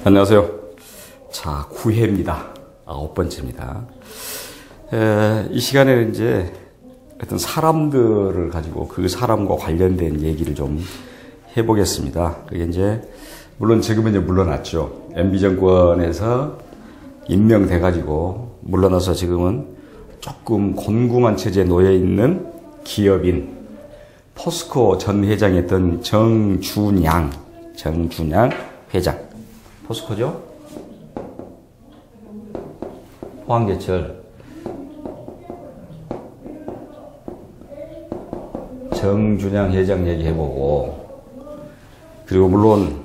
안녕하세요. 자, 9회입니다. 9번째입니다. 이 시간에는 이제 어떤 사람들을 가지고 그 사람과 관련된 얘기를 좀 해보겠습니다. 그게 이제, 물론 지금은 이제 물러났죠. MB 정권에서 임명돼가지고 물러나서 지금은 조금 곤궁한 체제에 놓여있는 기업인 포스코 전 회장이었던 정준양 회장. 포스코죠? 포항제철. 정준양 회장 얘기해보고, 그리고 물론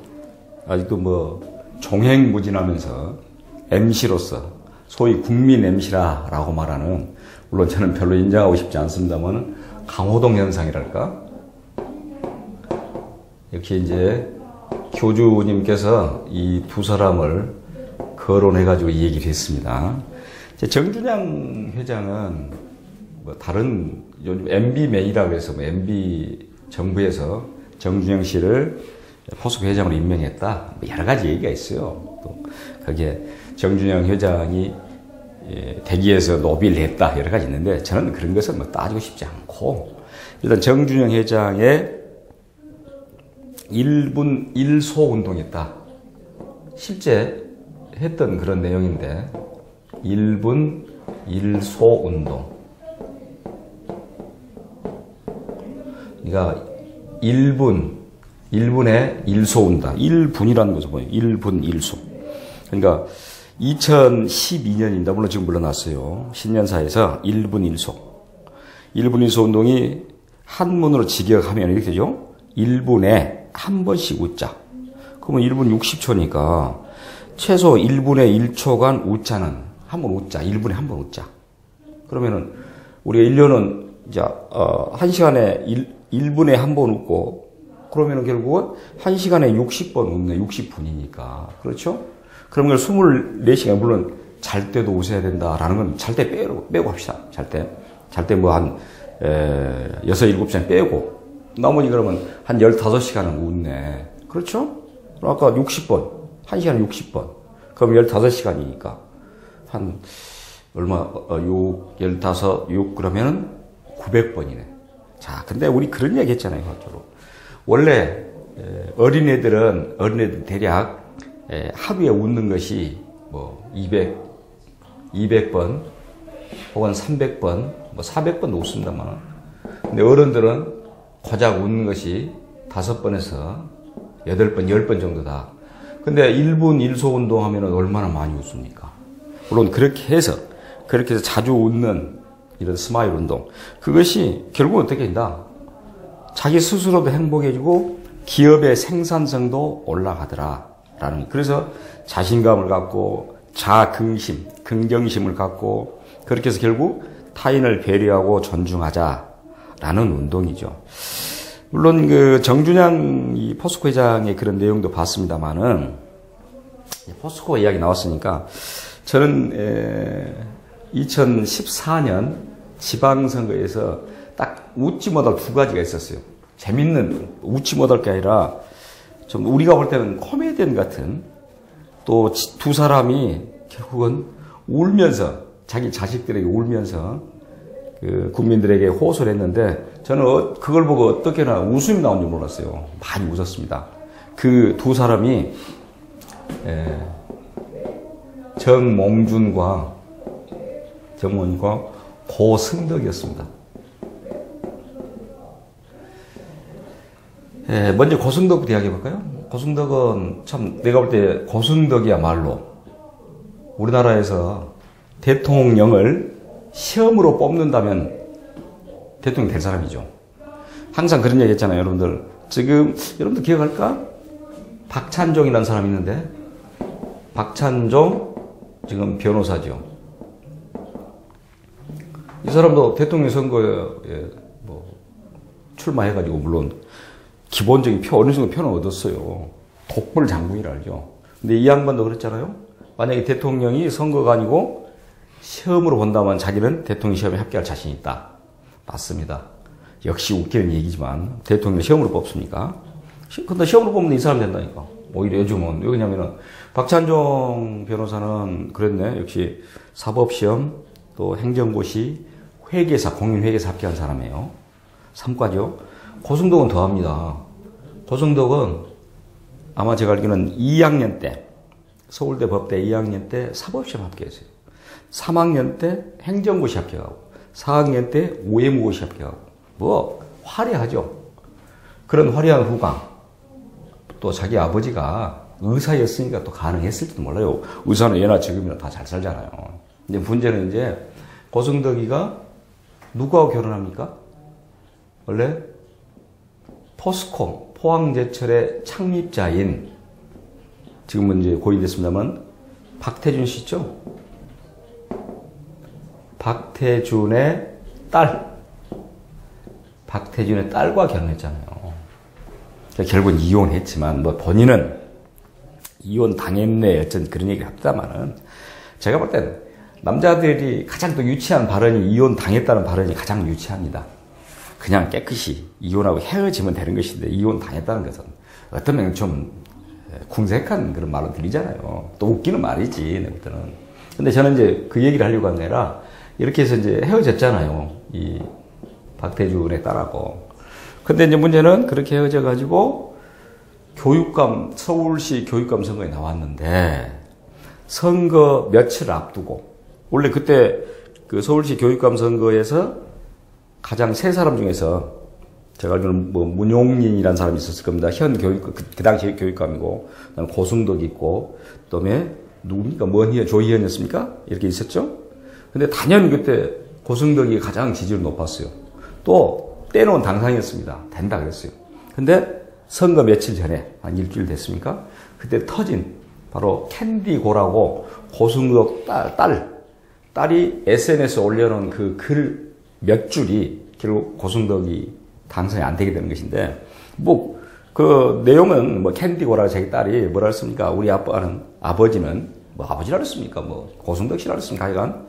아직도 뭐 종횡무진하면서 MC로서 소위 국민 MC라고 말하는, 물론 저는 별로 인정하고 싶지 않습니다만 강호동 현상이랄까? 역시 이제 교주님께서 이 두 사람을 거론해가지고 이 얘기를 했습니다. 정준양 회장은 뭐 다른 요즘 MB 메이라고 해서 뭐 MB 정부에서 정준양 씨를 포스코 회장으로 임명했다. 여러 가지 얘기가 있어요. 또 거기에 정준양 회장이 대기에서 노비를 했다. 여러 가지 있는데 저는 그런 것은 뭐 따지고 싶지 않고, 일단 정준양 회장의 1분 1소 운동했다. 실제 했던 그런 내용인데, 1분 1소 운동. 그러니까 1분에 1소 운다. 1분이라는 것을 뭐예요? 1분 1소. 그러니까 2012년입니다. 물론 지금 물러났어요. 신년사에서 1분 1소. 1분 1소 운동이 한문으로 직역하면 이렇게 되죠. 1분에 한 번씩 웃자. 그러면 1분 60초니까 최소 1분에 1초간 웃자는 한 번 웃자. 1분에 한 번 웃자. 그러면은 우리가 1년은 이제 1시간에 1분에 한 번 웃고, 그러면은 결국은 1시간에 60번 웃네. 60분이니까. 그렇죠? 그러면 24시간, 물론 잘 때도 웃어야 된다라는 건 잘 때 빼고 합시다. 잘 때 뭐 한 6, 7시간 빼고, 나머지 그러면 한 15시간은 웃네. 그렇죠? 아까 60번. 1시간에 60번. 그럼 15시간이니까. 한, 얼마, 6 그러면은 900번이네. 자, 근데 우리 그런 얘기 했잖아요. 원래, 어린애들 대략, 하루에 웃는 것이 뭐 200번, 혹은 300번, 뭐 400번도 웃습니다만. 근데 어른들은 고작 웃는 것이 5번에서 8번, 10번 정도다. 근데 1분 1소 운동하면 얼마나 많이 웃습니까? 물론 그렇게 해서 자주 웃는 이런 스마일 운동. 그것이 결국은 어떻게 된다? 자기 스스로도 행복해지고 기업의 생산성도 올라가더라. 그래서 자신감을 갖고 자긍심, 긍정심을 갖고, 그렇게 해서 결국 타인을 배려하고 존중하자라는 운동이죠. 물론 그 정준양 이 포스코 회장의 그런 내용도 봤습니다만은, 포스코 이야기 나왔으니까 저는 2014년 지방선거에서 딱 웃지 못할 두 가지가 있었어요. 재밌는, 웃지 못할 게 아니라 좀 우리가 볼 때는 코미디언 같은, 또 두 사람이 결국은 울면서, 자기 자식들에게 울면서 그 국민들에게 호소를 했는데, 저는 그걸 보고 어떻게나 웃음이 나온 줄 몰랐어요. 많이 웃었습니다. 그 두 사람이 정몽준과 고승덕이었습니다. 먼저 고승덕부터 이야기해볼까요? 고승덕은 참, 내가 볼 때 고승덕이야말로 우리나라에서 대통령을 시험으로 뽑는다면 대통령 될 사람이죠. 항상 그런 얘기 했잖아요, 여러분들. 지금, 여러분들 기억할까? 박찬종이라는 사람이 있는데, 박찬종, 지금 변호사죠. 이 사람도 대통령 선거에 뭐 출마해가지고, 물론 기본적인 어느 정도 표는 얻었어요. 독불 장군이라 알죠. 근데 이 양반도 그랬잖아요. 만약에 대통령이 선거가 아니고 시험으로 본다면 자기는 대통령 시험에 합격할 자신이 있다. 맞습니다. 역시 웃기는 얘기지만 대통령 시험으로 뽑습니까? 근데 시험으로 뽑으면 이 사람 된다니까. 오히려 요즘은. 왜냐면은 박찬종 변호사는 그랬네. 역시 사법시험 또 행정고시 회계사, 공인회계사 합격한 사람이에요. 3과죠. 고승덕은 더합니다. 고승덕은 아마 제가 알기로는 2학년 때, 서울대 법대 2학년 때 사법시험 합격했어요. 3학년 때 행정고시 합격하고, 4학년 때 오해무고시 합격하고, 뭐, 화려하죠. 그런 화려한 후광. 또 자기 아버지가 의사였으니까 또 가능했을지도 몰라요. 의사는 예나 지금이나 다 잘 살잖아요. 근데 문제는 이제 고승덕이가 누구하고 결혼합니까? 원래 포스콤, 포항제철의 창립자인, 지금은 이제 고인됐습니다만, 박태준 씨죠? 박태준의 딸. 박태준의 딸과 결혼했잖아요. 그러니까 결국은 이혼했지만, 뭐 본인은 이혼 당했네, 어쩐 그런 얘기를 합니다만은, 제가 볼 땐 남자들이 가장 또 유치한 발언이 이혼 당했다는 발언이 가장 유치합니다. 그냥 깨끗이 이혼하고 헤어지면 되는 것인데, 이혼 당했다는 것은 어떤 면은 좀 궁색한 그런 말로 들리잖아요. 또 웃기는 말이지, 내 볼 때는. 근데 저는 이제 그 얘기를 하려고 한 게 아니라, 이렇게 해서 이제 헤어졌잖아요. 이 박태준의 딸하고. 근데 이제 문제는 그렇게 헤어져가지고, 교육감, 서울시 교육감 선거에 나왔는데, 선거 며칠 앞두고, 원래 그때 그 서울시 교육감 선거에서 가장 세 사람 중에서, 제가 알기로는 뭐 문용린이라는 사람이 있었을 겁니다. 현 교육, 그 당시 교육감이고, 그다음에 고승덕이 있고, 그다음에 누굽니까? 뭐희연, 조희연이었습니까? 이렇게 있었죠? 근데 단연 그때 고승덕이 가장 지지율이 높았어요. 또, 때놓은 당상이었습니다. 된다 그랬어요. 근데 선거 며칠 전에, 한 일주일 됐습니까? 그때 터진, 바로 캔디고라고 고승덕 딸이 SNS에 올려놓은 그 글 몇 줄이 결국 고승덕이 당선이 안 되게 되는 것인데, 뭐, 그 내용은 뭐 캔디고라고 자기 딸이 뭐라 했습니까? 우리 아버지는, 뭐 아버지라 그랬습니까? 뭐 고승덕 씨라 그랬습니까? 하여간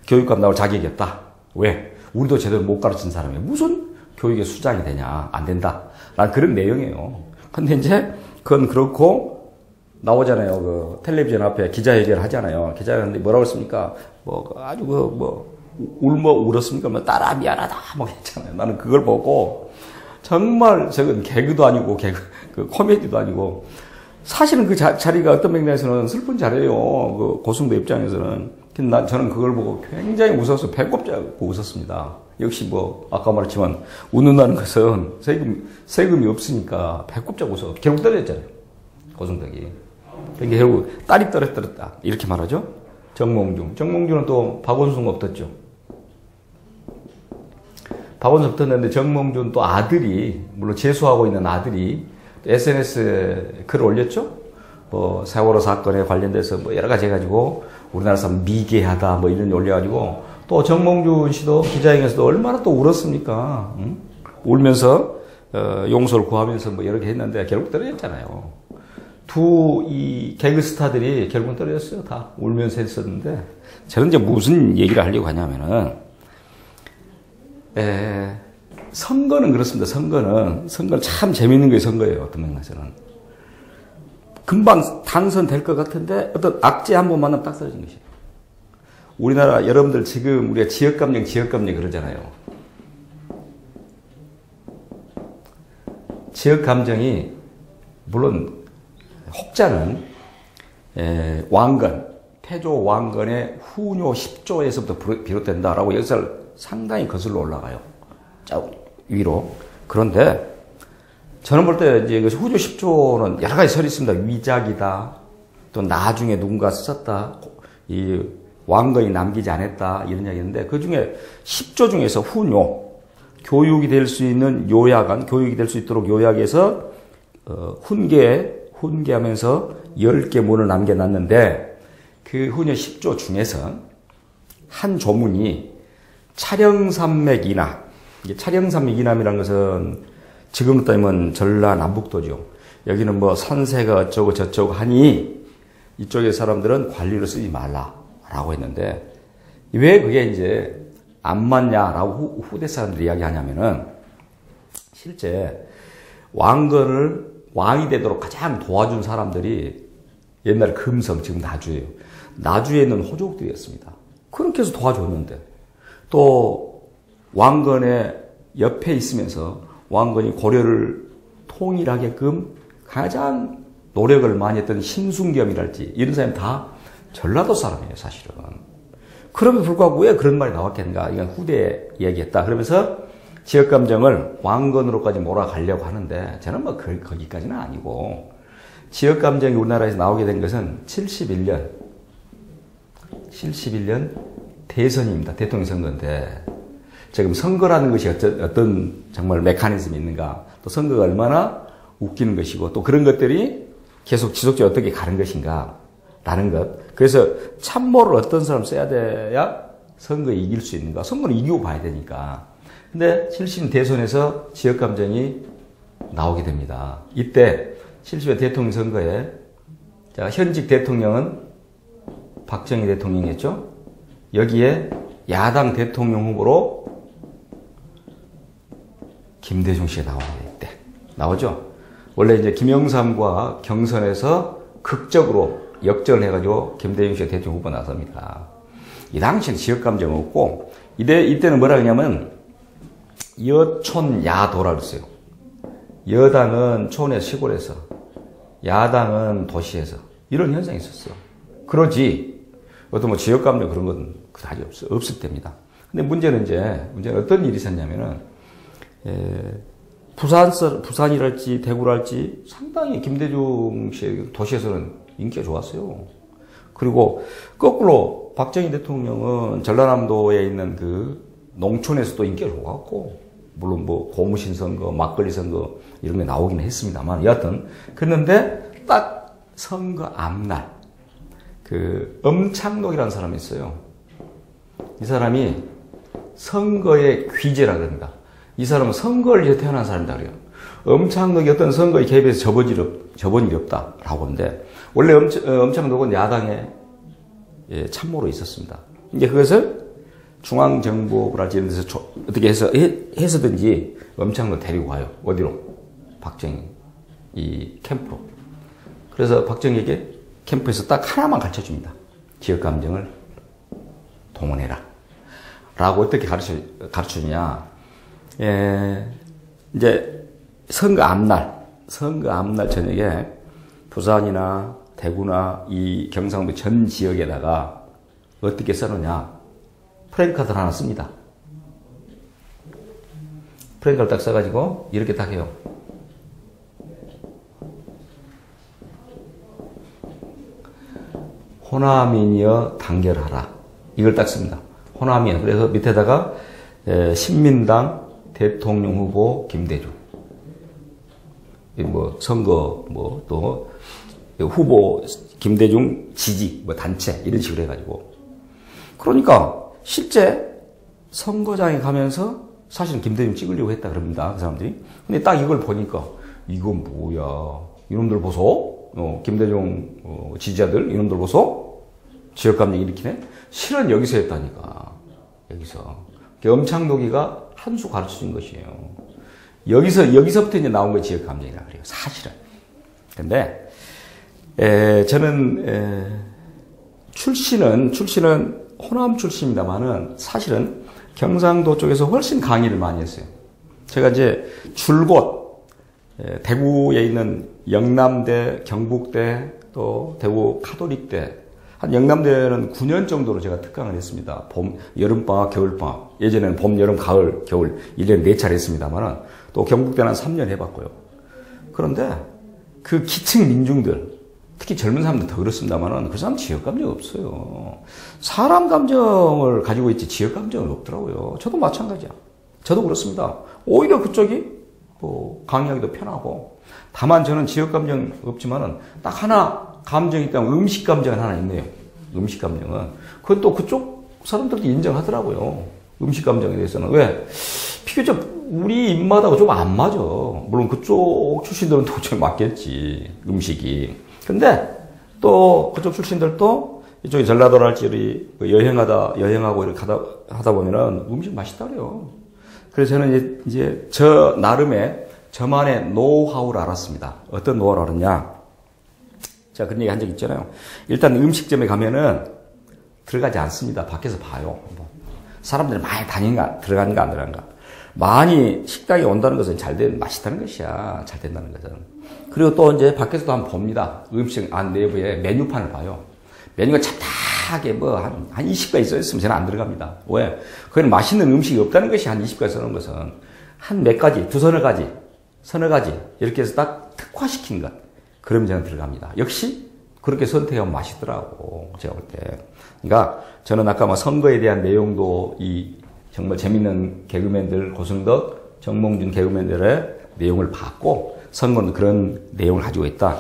교육감 나올 자격이 없다. 왜? 우리도 제대로 못 가르친 사람이 무슨 교육의 수장이 되냐? 안 된다. 라는 그런 내용이에요. 근데 이제 그건 그렇고 나오잖아요. 그 텔레비전 앞에 기자회견을 하잖아요. 기자회견인데 뭐라고 했습니까? 뭐 아주 울었습니까? 뭐 딸아 미안하다. 뭐 했잖아요. 나는 그걸 보고 정말 저건 개그도 아니고 그 코미디도 아니고 사실은 그 자리가 어떤 맥락에서는 슬픈 자리예요. 그 고승도 입장에서는. 근데 저는 그걸 보고 굉장히 웃어서 배꼽 잡고 웃었습니다. 역시 뭐 아까 말했지만 웃는다는 것은 세금이 없으니까 배꼽 잡고 웃어. 결국 떨어졌잖아요. 고승덕이. 그러니까 결국 딸이 떨어졌다. 이렇게 말하죠. 정몽준은 또 박원순 없었죠. 박원순 없었는데 정몽준 또 아들이, 물론 재수하고 있는 아들이 SNS에 글을 올렸죠. 뭐 세월호 사건에 관련돼서 뭐 여러 가지 해가지고 우리나라 사람 미개하다 뭐 이런 게 올려가지고 또 정몽준 씨도 기자회견에서도 얼마나 또 울었습니까? 응? 울면서 용서를 구하면서 뭐 여러 개 했는데 결국 떨어졌잖아요. 이 개그 스타들이 결국은 떨어졌어요. 다 울면서 했었는데 저는 이제 무슨 얘기를 하려고 하냐면은 선거는 그렇습니다. 선거는 참 재밌는 게 선거예요. 어떤 면에서는 금방 당선될 것 같은데 어떤 악재 한 번 만나면 딱 떨어진 것이에요. 우리나라 여러분들 지금 우리가 지역감정 그러잖아요. 지역감정이 물론 혹자는 왕건, 태조 왕건의 후뇨 10조에서부터 비롯된다라고 역사를 상당히 거슬러 올라가요. 위로. 그런데 저는 볼 때 이제 후조 10조는 여러 가지 설이 있습니다. 위작이다. 또 나중에 누군가 썼다. 이 왕건이 남기지 않았다. 이런 이야기인데 그 중에 10조 중에서 후뇨, 교육이 될 수 있는 요약안, 교육이 될 수 있도록 요약해서 훈계하면서 10개 문을 남겨놨는데 그 후뇨 10조 중에서 한 조문이 차령산맥이나, 이게 차령산맥이남이라는 것은 지금 따지면 전라남북도죠. 여기는 뭐 산세가 어쩌고 저쩌고 하니 이쪽의 사람들은 관리로 쓰지 말라라고 했는데 왜 그게 이제 안 맞냐라고 후대 사람들이 이야기하냐면은 실제 왕건을 왕이 되도록 가장 도와준 사람들이 옛날 금성, 지금 나주예요. 나주에 있는 호족들이었습니다. 그렇게 해서 도와줬는데 또 왕건의 옆에 있으면서 왕건이 고려를 통일하게끔 가장 노력을 많이 했던 신순겸이랄지 이런 사람이 다 전라도 사람이에요, 사실은. 그럼에도 불구하고 왜 그런 말이 나왔겠는가? 이건 후대에 얘기했다. 그러면서 지역감정을 왕건으로까지 몰아가려고 하는데 저는 뭐 거기까지는 아니고 지역감정이 우리나라에서 나오게 된 것은 71년 대선입니다. 대통령 선거인데 지금 선거라는 것이 어떤 정말 메커니즘이 있는가, 또 선거가 얼마나 웃기는 것이고 또 그런 것들이 계속 지속적으로 어떻게 가는 것인가 라는 것. 그래서 참모를 어떤 사람 써야 돼야 선거에 이길 수 있는가. 선거는 이기고 봐야 되니까. 근데 70년 대선에서 지역감정이 나오게 됩니다. 이때 70년 대통령 선거에 자, 현직 대통령은 박정희 대통령이었죠. 여기에 야당 대통령 후보로 김대중 씨가 나오게 때 나오죠. 원래 이제 김영삼과 경선에서 극적으로 역전을 해가지고 김대중 씨가 대통령 후보 나섭니다. 이 당시엔 지역감정 없고 이때는 뭐라 그러냐면 여촌야도라 그랬어요. 여당은 촌의 시골에서, 야당은 도시에서 이런 현상이 있었어. 그러지 어떤 뭐 지역감정 그런 건 그다지 없을 때입니다. 근데 문제는 어떤 일이 있었냐면은 부산이랄지 대구랄지 상당히 김대중 씨의 도시에서는 인기가 좋았어요. 그리고 거꾸로 박정희 대통령은 전라남도에 있는 그 농촌에서도 인기가 좋았고, 물론 뭐 고무신 선거, 막걸리 선거 이런 게 나오긴 했습니다만 여하튼 그런데 딱 선거 앞날 그 엄창록이라는 사람이 있어요. 이 사람이 선거의 귀재라 그럽니다. 이 사람은 선거를 위해 태어난 사람이다 그래요. 엄창록이 어떤 선거에 개입해서 접은 일이 없다라고 하는데 원래 엄창록은 야당의 참모로 있었습니다. 이제 그것을 중앙정보부랄지 이런 데서 어떻게 해서든지 엄창록 데리고 가요. 어디로? 박정희 이 캠프로. 그래서 박정희에게 캠프에서 딱 하나만 가르쳐줍니다. 지역감정을 동원해라. 라고 어떻게 가르쳐주냐. 이제 선거 앞날 저녁에 부산이나 대구나 이 경상도 전 지역에다가 어떻게 써놓냐. 프랭카드를 하나 씁니다. 프랭카드를 딱 써가지고 이렇게 딱 해요. 호남인이여 단결하라. 이걸 딱 씁니다. 호남이여. 그래서 밑에다가 신민당 대통령 후보 김대중. 뭐 선거 뭐 또 후보 김대중 지지 뭐 단체 이런 식으로 해가지고. 그러니까 실제 선거장에 가면서 사실은 김대중 찍으려고 했다 그럽니다. 그 사람들이. 근데 딱 이걸 보니까 이건 뭐야. 이놈들 보소? 김대중 지지자들 이놈들 보소? 지역감정 일으키네? 실은 여기서 했다니까. 여기서. 엄창록이가 한 수 가르쳐준 것이에요. 여기서부터 이제 나온 게 지역감정이라 그래요. 사실은. 근데 저는 출신은 호남 출신입니다만은 사실은 경상도 쪽에서 훨씬 강의를 많이 했어요. 제가 이제 줄곧 대구에 있는 영남대, 경북대, 또 대구 카톨릭대, 한 영남대는 9년 정도로 제가 특강을 했습니다. 봄, 여름방학, 겨울방학. 예전에는 봄, 여름, 가을, 겨울 1년에 4차례 했습니다만은 또 경북대는 한 3년 해봤고요. 그런데 그 기층 민중들, 특히 젊은 사람들 더 그렇습니다만은 그 사람 지역감정이 없어요. 사람 감정을 가지고 있지 지역감정은 없더라고요. 저도 마찬가지야. 저도 그렇습니다. 오히려 그쪽이 강의하기도 편하고. 다만 저는 지역감정 없지만은 딱 하나 감정이 있다면 음식감정은 하나 있네요. 음식감정은. 그건 또 그쪽 사람들도 인정하더라고요. 음식감정에 대해서는. 왜? 비교적 우리 입맛하고 좀 안 맞아. 물론 그쪽 출신들은 도저히 맞겠지. 음식이. 근데 또 그쪽 출신들도 이쪽에 전라도랄지 여행하고 이렇게 하다 보면은 음식 맛있다 그래요. 그래서 저는 이제 저 나름의 저만의 노하우를 알았습니다. 어떤 노하우를 알았냐? 제가 그런 얘기 한 적 있잖아요. 일단 음식점에 가면은 들어가지 않습니다. 밖에서 봐요. 사람들이 많이 들어가는가 안 들어가는가. 많이 식당에 온다는 것은 맛있다는 것이야. 잘 된다는 것은. 그리고 또 이제 밖에서도 한번 봅니다. 음식 안 내부에 메뉴판을 봐요. 메뉴가 잡다하게 한 20가지 써있으면 저는 안 들어갑니다. 왜? 거기는 맛있는 음식이 없다는 것이 한 20가지 써놓은 것은 한 몇 가지, 서너 가지 이렇게 해서 딱 특화시킨 것. 그러면 저는 들어갑니다. 역시 그렇게 선택하면 맛있더라고. 제가 볼 때. 그러니까 저는 아까 선거에 대한 내용도 정말 재밌는 개그맨들, 고승덕, 정몽준 개그맨들의 내용을 봤고, 선거는 그런 내용을 가지고 있다.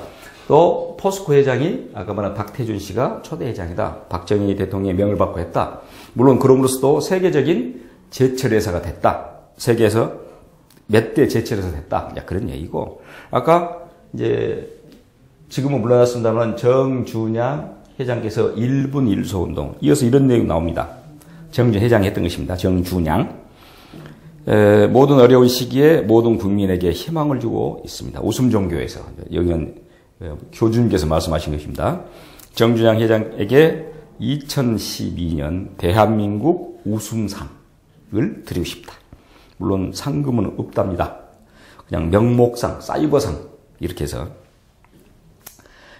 또, 포스코 회장이, 아까 말한 박태준 씨가 초대 회장이다. 박정희 대통령의 명을 받고 했다. 물론, 그럼으로써도 세계적인 제철회사가 됐다. 세계에서 몇 대 제철회사 됐다. 그런 얘기고. 아까, 지금은 물러났습니다만, 정준양 회장께서 1분 1소 운동. 이어서 이런 내용 나옵니다. 정준 회장이 했던 것입니다. 정준양. 모든 어려운 시기에 모든 국민에게 희망을 주고 있습니다. 웃음종교에서 영현 교주님께서 말씀하신 것입니다. 정준양 회장에게 2012년 대한민국 웃음상을 드리고 싶다. 물론 상금은 없답니다. 그냥 명목상, 사이버상 이렇게 해서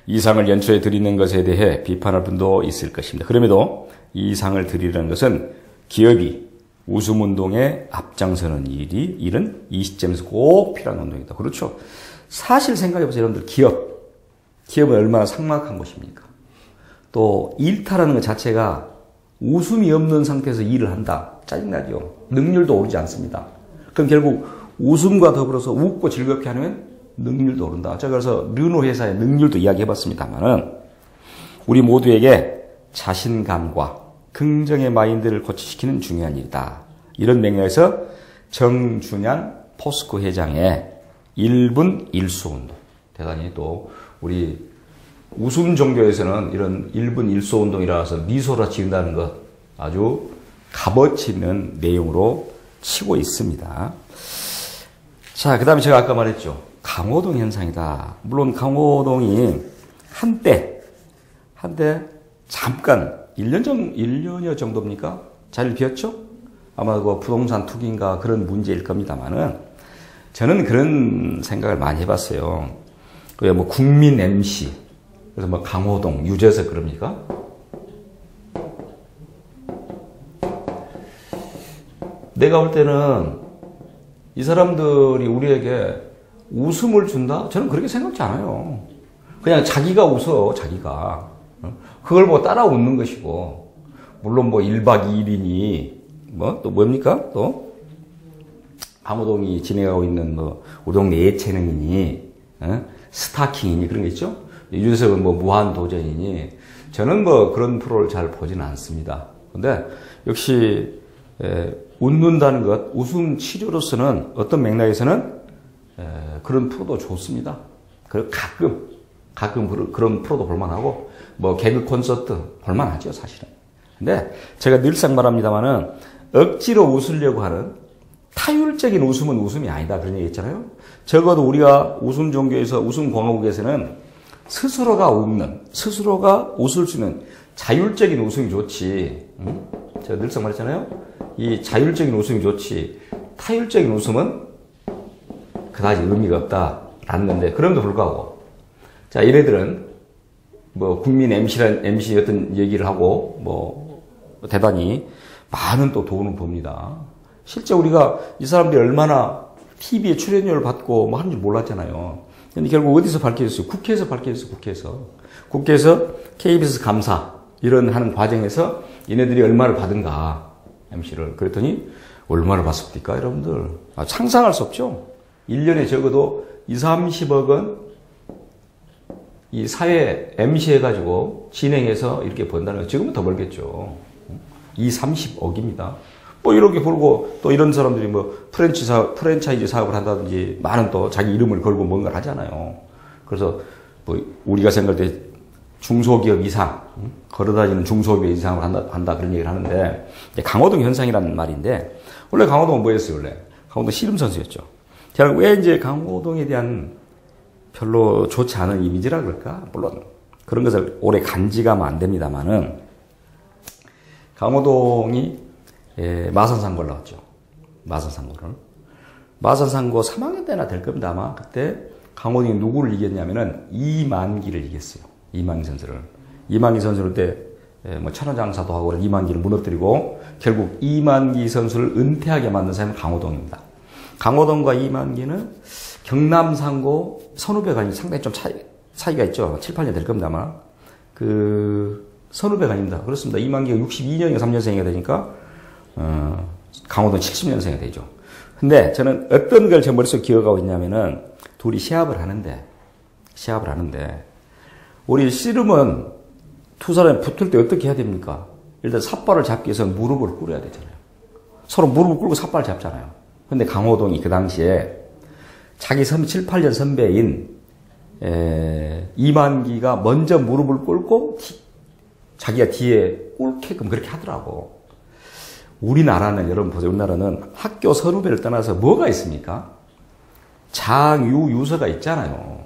이 상을 연초에 드리는 것에 대해 비판할 분도 있을 것입니다. 그럼에도 이 상을 드리려는 것은 기업이 웃음운동에 앞장서는 일은 이 시점에서 꼭 필요한 운동이다. 그렇죠. 사실 생각해보세요. 여러분들 기업은 얼마나 삭막한 것입니까? 또 일타라는 것 자체가 웃음이 없는 상태에서 일을 한다. 짜증나죠. 능률도 오르지 않습니다. 그럼 결국 웃음과 더불어서 웃고 즐겁게 하면 능률도 오른다. 제가 그래서 르노 회사의 능률도 이야기해봤습니다만은 우리 모두에게 자신감과 긍정의 마인드를 고취시키는 중요한 일이다. 이런 맥락에서 정준양 포스코 회장의 1분 1소 운동. 대단히 또 우리 웃음 종교에서는 이런 1분 1소 운동이라서 미소라 지은다는 것 아주 값어치 있는 내용으로 치고 있습니다. 자, 그 다음에 제가 아까 말했죠. 강호동 현상이다. 물론 강호동이 한때 잠깐 1년여 정도입니까? 자리를 비웠죠? 아마 그 부동산 투기인가 그런 문제일 겁니다만은 저는 그런 생각을 많이 해봤어요. 그 뭐 국민 MC 그래서 뭐 강호동, 유재석 그럽니까? 내가 볼 때는 이 사람들이 우리에게 웃음을 준다? 저는 그렇게 생각지 않아요. 그냥 자기가 웃어, 자기가. 그걸 뭐 따라 웃는 것이고, 물론 뭐 1박 2일이니, 또 뭡니까? 또, 강호동이 진행하고 있는 우리 동네 예체능이니, 스타킹이니 그런 게 있죠? 유재석은 뭐 무한도전이니, 저는 그런 프로를 잘 보지는 않습니다. 근데 역시, 웃는다는 것, 웃음 치료로서는 어떤 맥락에서는 그런 프로도 좋습니다. 그리고 가끔 그런 프로도 볼만하고, 개그 콘서트 볼만하죠, 사실은. 근데 제가 늘상 말합니다만은 억지로 웃으려고 하는 타율적인 웃음은 웃음이 아니다. 그런 얘기 있잖아요. 적어도 우리가 웃음 종교에서, 웃음 공화국에서는 스스로가 웃을 수 있는 자율적인 웃음이 좋지. 제가 늘상 말했잖아요. 이 자율적인 웃음이 좋지. 타율적인 웃음은 그다지 의미가 없다라는 건데, 그럼에도 불구하고, 자, 얘네들은 국민 MC 어떤 얘기를 하고, 대단히 많은 또 돈을 법니다. 실제 우리가 이 사람들이 얼마나 TV에 출연료를 받고 하는 줄 몰랐잖아요. 근데 결국 어디서 밝혀졌어요? 국회에서 밝혀졌어요, 국회에서 KBS 감사, 이런 하는 과정에서 얘네들이 얼마를 받은가, MC를. 그랬더니, 얼마를 받습니까, 여러분들? 상상할 수 없죠? 1년에 적어도 30억 원, 이 사회 MC 해가지고 진행해서 이렇게 번다는 거, 지금은 더 벌겠죠. 30억입니다. 이렇게 벌고, 또 이런 사람들이 프랜차이즈 사업을 한다든지, 많은 또 자기 이름을 걸고 뭔가를 하잖아요. 그래서, 우리가 생각할 때 중소기업 이상, 걸어다니는 중소기업 이상을 한다, 그런 얘기를 하는데, 강호동 현상이라는 말인데, 원래 강호동은 뭐였어요, 원래? 강호동 씨름 선수였죠. 저는 왜 이제 강호동에 대한 별로 좋지 않은 이미지라 그럴까? 물론 그런 것을 오래 간직하면 안 됩니다만은 강호동이 마산상고를 나왔죠. 마산상고 3학년 때나 될 겁니다. 아마 그때 강호동이 누구를 이겼냐면은 이만기를 이겼어요. 이만기 선수를. 이만기 선수를 때 뭐 천하장사도 하고 이만기를 무너뜨리고 결국 이만기 선수를 은퇴하게 만든 사람은 강호동입니다. 강호동과 이만기는 경남상고 선후배가 상당히 좀 차이가 있죠. 7, 8년 될 겁니다. 아마. 선후배가 아닙니다. 그렇습니다. 이만기가 62년인가 3년생이 되니까 강호동 70년생이 되죠. 근데 저는 어떤 걸 제 머릿속에 기억하고 있냐면은 둘이 시합을 하는데 우리 씨름은 두 사람이 붙을 때 어떻게 해야 됩니까? 일단 삿발을 잡기 위해서 무릎을 꿇어야 되잖아요. 서로 무릎을 꿇고 삿발을 잡잖아요. 근데 강호동이 그 당시에 자기 7, 8년 선배인 이만기가 먼저 무릎을 꿇고 자기가 뒤에 꿇게끔 그렇게 하더라고. 우리나라는 여러분 보세요. 우리나라는 학교 선후배를 떠나서 뭐가 있습니까? 장유, 유서가 있잖아요.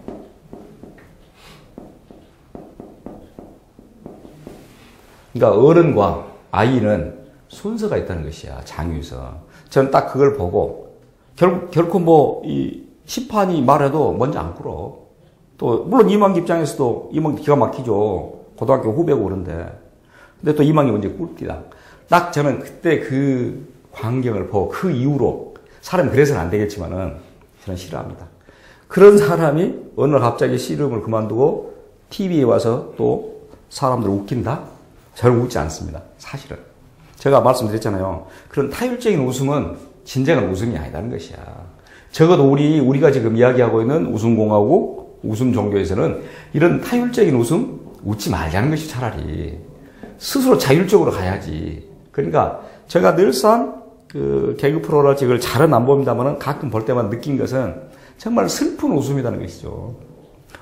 그러니까 어른과 아이는 순서가 있다는 것이야. 장유서. 저는 딱 그걸 보고 결코 뭐 이 심판이 말해도 먼저 안 꿇어. 또 물론 이만기 입장에서도 이만기 기가 막히죠. 고등학교 후배고 그런데. 근데 또 이만기 먼저 꿇기다. 딱 저는 그때 그 광경을 보고 그 이후로 사람이 그래서는 안 되겠지만은 저는 싫어합니다. 그런 사람이 어느 날 갑자기 씨름을 그만두고 TV에 와서 또 사람들 웃긴다? 저는 웃지 않습니다. 사실은. 제가 말씀드렸잖아요. 그런 타율적인 웃음은 진정한 웃음이 아니라는 것이야. 적어도 우리가 지금 이야기하고 있는 웃음공화국, 웃음 종교에서는 이런 타율적인 웃음 웃지 말자는 것이 차라리 스스로 자율적으로 가야지. 그러니까 제가 늘상 그 개그 프로랄지 그걸 잘은 안 봅니다만 가끔 볼 때만 느낀 것은 정말 슬픈 웃음이라는 것이죠.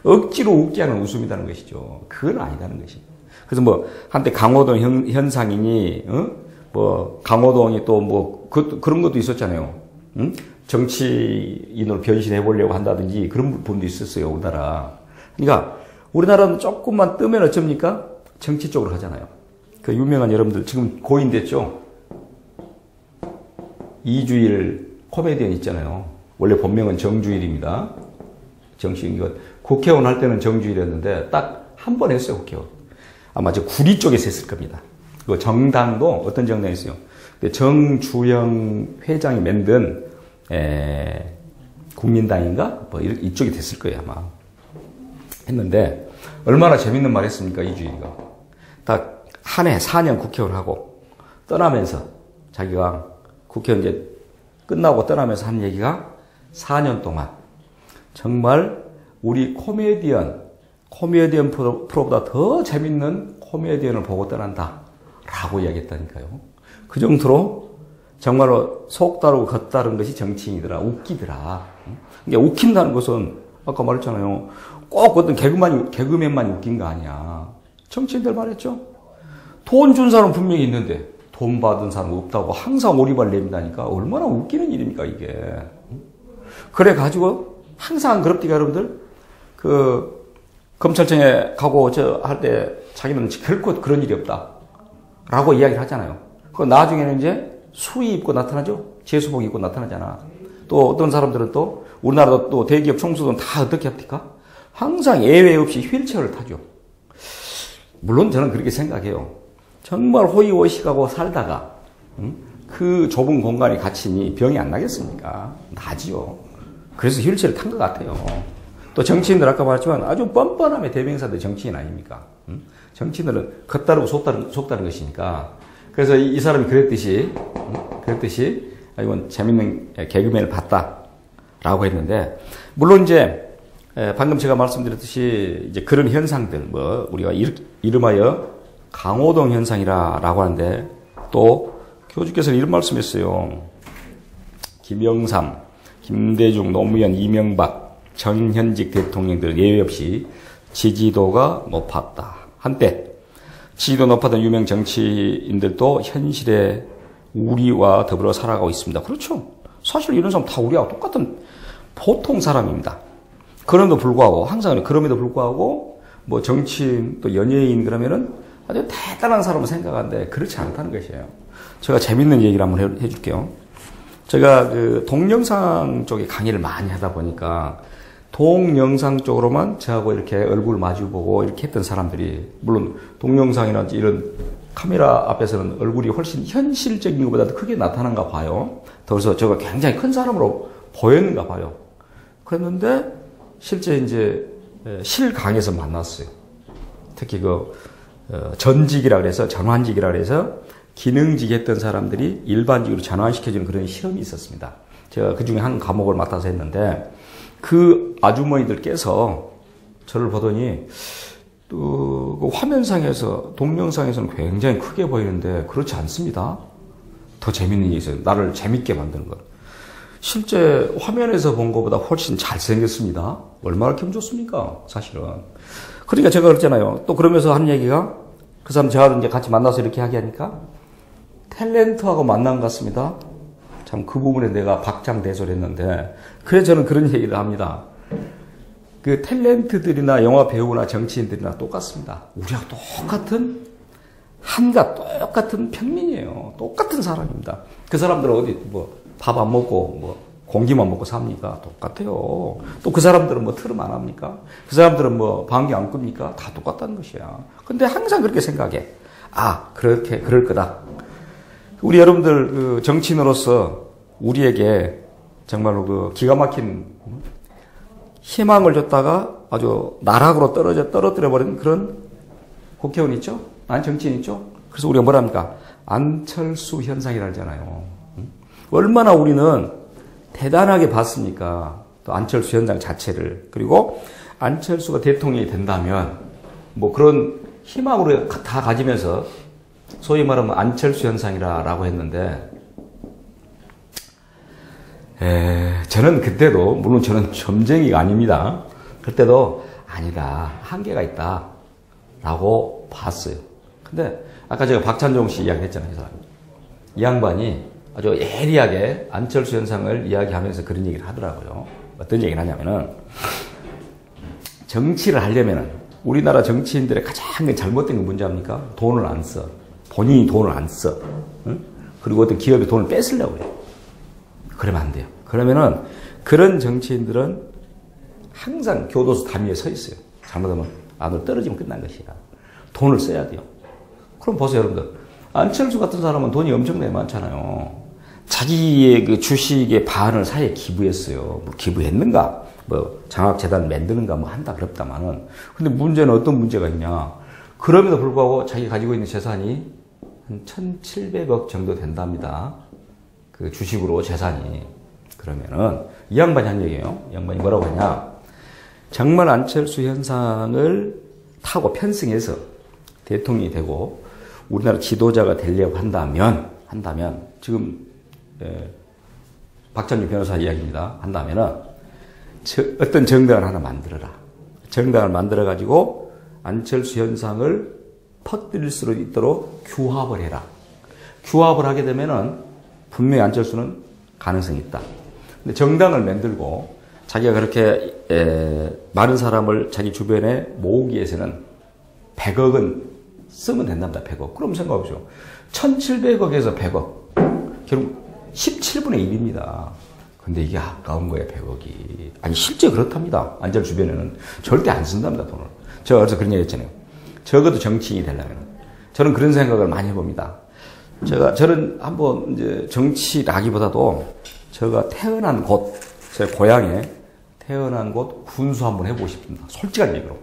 억지로 웃게 하는 웃음이라는 것이죠. 그건 아니라는 것이죠. 그래서 뭐 한때 강호동 현상이니 뭐 강호동이 또 뭐 그런 것도 있었잖아요. 응? 정치인으로 변신해 보려고 한다든지 그런 분도 있었어요. 우리나라. 그러니까 우리나라는 조금만 뜨면 어쩝니까? 정치 쪽으로 하잖아요. 그 유명한 여러분들 지금 고인됐죠. 이주일 코미디언 있잖아요. 원래 본명은 정주일입니다. 정치인 국회의원 할 때는 정주일이었는데 딱 한 번 했어요. 국회의원. 아마 저 구리 쪽에서 했을 겁니다. 그 정당도 어떤 정당이 있어요. 정주영 회장이 만든 국민당인가? 뭐 이쪽이 됐을 거예요 아마. 했는데 얼마나 재밌는 말 했습니까 이주일이가. 딱 한 해 4년 국회의원 하고 떠나면서 자기가 국회의원 이제 끝나고 떠나면서 한 얘기가 4년 동안 정말 우리 코미디언 프로보다 더 재밌는 코미디언을 보고 떠난다 라고 이야기했다니까요. 그 정도로 정말로 속 다르고 겉 다른 것이 정치인이더라. 웃기더라. 그러니까 웃긴다는 것은 아까 말했잖아요. 꼭 어떤 개그맨만이 웃긴 거 아니야. 정치인들 말했죠. 돈 준 사람 분명히 있는데 돈 받은 사람 없다고 항상 오리발 냅니다니까 얼마나 웃기는 일입니까 이게. 그래 가지고 항상 그렇게 여러분들 그 검찰청에 가고 할 때 자기는 결코 그런 일이 없다 라고 이야기를 하잖아요. 그 나중에는 이제 수의 입고 나타나죠. 제수복 입고 나타나잖아. 또 어떤 사람들은 또 우리나라도 또 대기업 총수들은 다 어떻게 합니까? 항상 예외 없이 휠체어를 타죠. 물론 저는 그렇게 생각해요. 정말 호의호식하고 살다가 그 좁은 공간에 갇히니 병이 안 나겠습니까? 나지요. 그래서 휠체어를 탄 것 같아요. 또 정치인들 아까 말했지만 아주 뻔뻔함의 대명사들 정치인 아닙니까? 정치인들은 겉다르고 속다른 것이니까. 그래서 이 사람이 그랬듯이 이건 재밌는 개그맨을 봤다라고 했는데, 물론 이제 방금 제가 말씀드렸듯이 이제 그런 현상들, 뭐 우리가 이름하여 강호동 현상이라고 하는데, 또 교주께서는 이런 말씀했어요. 김영삼, 김대중, 노무현, 이명박, 전현직 대통령들 예외 없이 지지도가 높았다. 한때 지지도 높았던 유명 정치인들도 현실에 우리와 더불어 살아가고 있습니다. 그렇죠. 사실 이런 사람 다 우리하고 똑같은 보통 사람입니다. 그럼에도 불구하고 뭐 정치인 또 연예인 그러면은 아주 대단한 사람을 생각하는데 그렇지 않다는 것이에요. 제가 재밌는 얘기를 한번 해줄게요. 제가 그 동영상 쪽에 강의를 많이 하다 보니까 동영상 쪽으로만 저하고 이렇게 얼굴 마주보고 이렇게 했던 사람들이, 물론 동영상이나 이런 카메라 앞에서는 얼굴이 훨씬 현실적인 것보다 더 크게 나타난가 봐요. 그래서 제가 굉장히 큰 사람으로 보였는가 봐요. 그랬는데 실제 이제 실강에서 만났어요. 특히 전직이라 그래서, 전환직이라 그래서 기능직 했던 사람들이 일반직으로 전환시켜주는 그런 실험이 있었습니다. 제가 그 중에 한 과목을 맡아서 했는데, 그 아주머니들께서 저를 보더니 그 화면상에서, 동영상에서는 굉장히 크게 보이는데 그렇지 않습니다. 더 재밌는 게 있어요. 나를 재밌게 만드는 것. 실제 화면에서 본 것보다 훨씬 잘생겼습니다. 얼마나 기분 좋습니까? 사실은. 그러니까 제가 그랬잖아요. 또 그러면서 하는 얘기가, 그 사람 제가 이제 같이 만나서 이렇게 이야기하니까 탤런트하고 만난 것 같습니다. 참 그 부분에 내가 박장대소를 했는데, 그래서 저는 그런 얘기를 합니다. 그 탤런트들이나 영화 배우나 정치인들이나 똑같습니다. 우리하고 똑같은, 똑같은 평민이에요. 똑같은 사람입니다. 그 사람들은 어디 밥 안 먹고 공기만 먹고 삽니까? 똑같아요. 또 그 사람들은 트름 안 합니까? 그 사람들은 방귀 안 끕니까? 다 똑같다는 것이야. 근데 항상 그렇게 생각해. 그럴 거다. 우리 여러분들 그 정치인으로서 우리에게 정말로 기가 막힌 희망을 줬다가 아주 나락으로 떨어뜨려 버린 그런 국회의원 있죠? 정치인 있죠? 그래서 우리가 뭐랍니까? 안철수 현상이라 하잖아요. 얼마나 우리는 대단하게 봤습니까? 또 안철수 현상 자체를. 그리고 안철수가 대통령이 된다면 그런 희망으로 다 가지면서 소위 말하면 안철수 현상이라고 했는데, 저는 그때도, 물론 저는 점쟁이가 아닙니다. 그때도 아니다, 한계가 있다 라고 봤어요. 근데 아까 제가 박찬종 씨 이야기 했잖아요. 이 양반이 아주 예리하게 안철수 현상을 이야기하면서 그런 얘기를 하더라고요. 어떤 얘기를 하냐면은, 정치를 하려면은, 우리나라 정치인들의 가장 잘못된 건 뭔지 압니까? 돈을 안 써. 본인이 돈을 안 써. 응? 그리고 어떤 기업이 돈을 뺏으려고 해요. 그러면 안 돼요. 그러면은 그런 정치인들은 항상 교도소 담 위에 서 있어요. 잘못하면 안으로 떨어지면 끝난 것이야. 돈을 써야 돼요. 그럼 보세요, 여러분들. 안철수 같은 사람은 돈이 엄청나게 많잖아요. 자기의 그 주식의 반을 사회에 기부했어요. 기부했는가? 장학재단 만드는가 한다 그럽다마는. 근데 문제는 어떤 문제가 있냐? 그럼에도 불구하고 자기가 가지고 있는 재산이 한 1,700억 정도 된답니다. 그 주식으로 재산이. 그러면은 이 양반이 한 얘기예요. 이 양반이 뭐라고 하냐? 정말 안철수 현상을 타고 편승해서 대통령이 되고 우리나라 지도자가 되려고 한다면 지금 박찬주 변호사 이야기입니다. 한다면은 어떤 정당을 하나 만들어라. 정당을 만들어 가지고 안철수 현상을 퍼뜨릴 수 있도록 규합을 해라. 규합을 하게 되면은 분명히 안철수는 가능성이 있다. 근데 정당을 만들고 자기가 그렇게 많은 사람을 자기 주변에 모으기 위해서는 100억은 쓰면 된답니다. 100억. 그럼 생각해보죠. 1,700억에서 100억. 결국 17분의 1입니다. 근데 이게 아까운 거예요, 100억이. 아니, 실제 그렇답니다. 안철수 주변에는 절대 안 쓴답니다, 돈을. 제가 어디서 그런 얘기 했잖아요. 적어도 정치인이 되려면. 저는 그런 생각을 많이 해봅니다. 저는 한번 이제 정치라기보다도 제가 태어난 곳, 제 고향에 태어난 곳 군수 한번 해보고 싶습니다. 솔직한 얘기로.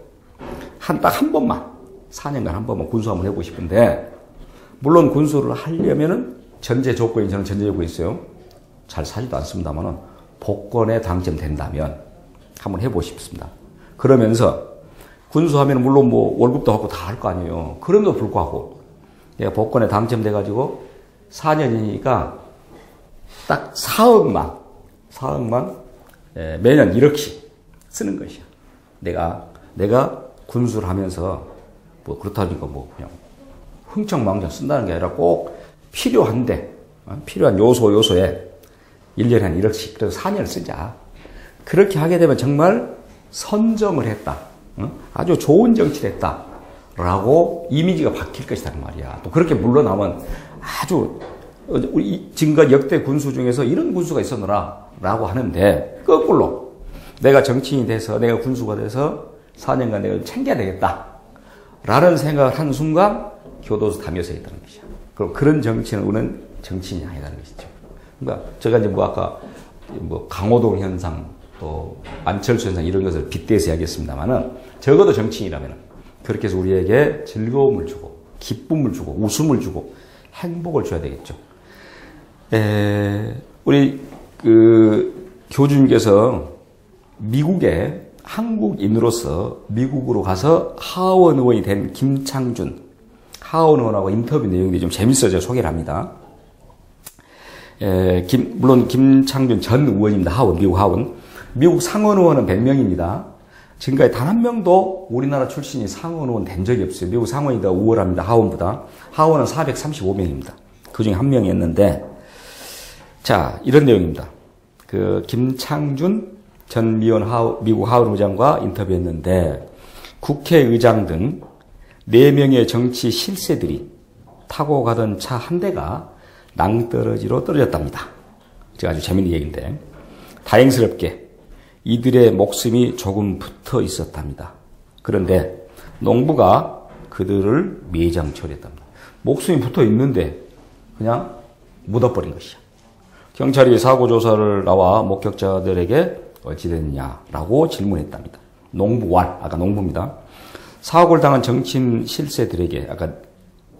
딱 한 번만, 4년간 한 번만 군수 한번 해보고 싶은데, 물론 군수를 하려면은 저는 전제 조건이 있어요. 잘 사지도 않습니다만은 복권에 당첨된다면 한번 해보고 싶습니다. 그러면서 군수하면 물론 월급도 하고 다 할 거 아니에요. 그럼에도 불구하고 내가 복권에 당첨돼가지고 4년이니까 딱 4억만 매년 1억씩 쓰는 것이야. 내가 군수를 하면서 그렇다니까 그냥 흥청망청 쓴다는 게 아니라 꼭 필요한 요소에 1년에 한 1억씩 그래서 4년을 쓰자. 그렇게 하게 되면 정말 선정을 했다. 아주 좋은 정치를 했다. 라고 이미지가 바뀔 것이다 말이야. 또 그렇게 물러나면 아주 우리 지금까지 역대 군수 중에서 이런 군수가 있었노라 라고 하는데 거꾸로 내가 정치인이 돼서 내가 군수가 돼서 4년간 내가 챙겨야 되겠다 라는 생각을 하는 순간 교도소 담요서에 있다는 것이야. 그럼 그런 정치는 우리는 정치인이 아니라는 것이죠. 그러니까 제가 이제 아까 강호동 현상 또 안철수 현상 이런 것을 빗대서 이야기했습니다만은 적어도 정치인이라면 그렇게 해서 우리에게 즐거움을 주고 기쁨을 주고 웃음을 주고 행복을 줘야 되겠죠. 우리 교주님께서 미국에 한국인으로서 미국으로 가서 하원 의원이 된 김창준 하원 의원하고 인터뷰 내용이 좀 재밌어서 제가 소개를 합니다. 물론 김창준 전 의원입니다. 하원, 미국 하원. 미국 상원 의원은 100명입니다. 지금까지 단 한 명도 우리나라 출신이 상원 의원 된 적이 없어요. 미국 상원이 더 우월합니다. 하원보다. 하원은 435명입니다. 그 중에 한 명이었는데, 자, 이런 내용입니다. 김창준 전 미국 하원 의장과 인터뷰했는데, 국회의장 등 4명의 정치 실세들이 타고 가던 차 한 대가 낭떠러지로 떨어졌답니다. 제가 아주 재밌는 얘기인데, 다행스럽게 이들의 목숨이 조금 붙어 있었답니다. 그런데 농부가 그들을 매장 처리했답니다. 목숨이 붙어 있는데 그냥 묻어버린 것이야. 경찰이 사고조사를 나와 목격자들에게 어찌 됐냐라고 질문했답니다. 농부왈, 아까 농부입니다. 사고를 당한 정치인 실세들에게, 아까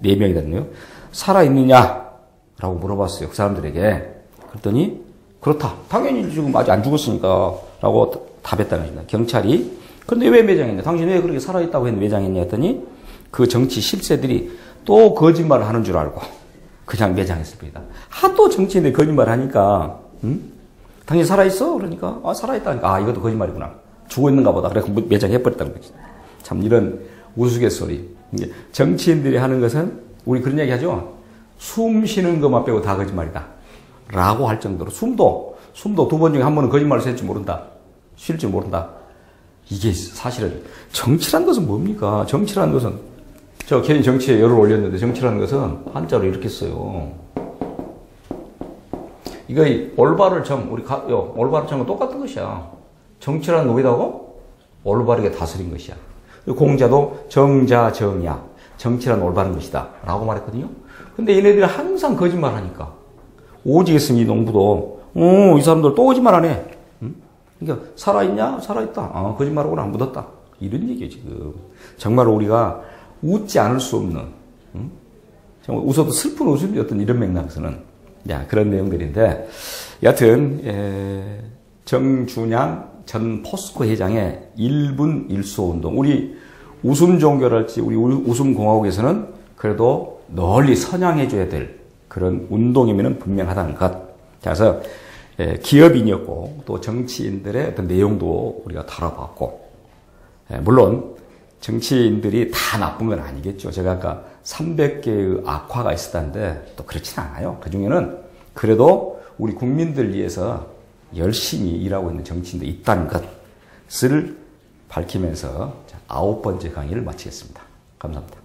4명이거든요. 살아있느냐라고 물어봤어요. 그 사람들에게. 그랬더니 그렇다. 당연히 지금 아직 안 죽었으니까 라고 답했다는 겁니다. 경찰이 근데 왜 매장했냐? 당신 왜 그렇게 살아있다고 했는데 매장했냐 했더니 그 정치 실세들이 또 거짓말을 하는 줄 알고 그냥 매장했습니다. 하도 정치인들이 거짓말을 하니까 당신 살아있어? 그러니까 살아있다니까 이것도 거짓말이구나. 죽어있는가 보다. 그래서 매장해버렸다는 거지. 참 이런 우스갯소리. 정치인들이 하는 것은 우리 그런 얘기 하죠. 숨 쉬는 것만 빼고 다 거짓말이다. 라고 할 정도로 숨도 2번 중에 한 번은 거짓말을 쓸지 모른다. 쉴 줄 모른다. 이게 사실은 정치라는 것은 뭡니까? 정치라는 것은 저 괜히 정치에 열을 올렸는데 정치라는 것은 한자로 이렇게 써요. 이거 올바를 정 올바를 정은 똑같은 것이야. 정치라는 노이다고 올바르게 다스린 것이야. 공자도 정자정야 정치라는 올바른 것이다 라고 말했거든요. 근데 얘네들이 항상 거짓말하니까 오직 있으면 이 농부도 이 사람들 또 거짓말하네. 그러니까 살아있냐? 살아있다. 거짓말하고는 안 묻었다. 이런 얘기예요 지금. 정말 우리가 웃지 않을 수 없는 정말 웃어도 슬픈 웃음이 어떤 이런 맥락에서는 그런 내용들인데 여하튼 정준양 전 포스코 회장의 1분 1소 운동 우리 웃음 종교랄지 우리 웃음 공화국에서는 그래도 널리 선양해줘야 될 그런 운동이면 분명하다는 것. 그래서 기업인이었고 또 정치인들의 어떤 내용도 우리가 다뤄봤고 물론 정치인들이 다 나쁜 건 아니겠죠. 제가 아까 300개의 악화가 있었다는데 또 그렇진 않아요. 그중에는 그래도 우리 국민들 위해서 열심히 일하고 있는 정치인도 있다는 것을 밝히면서 9번째 강의를 마치겠습니다. 감사합니다.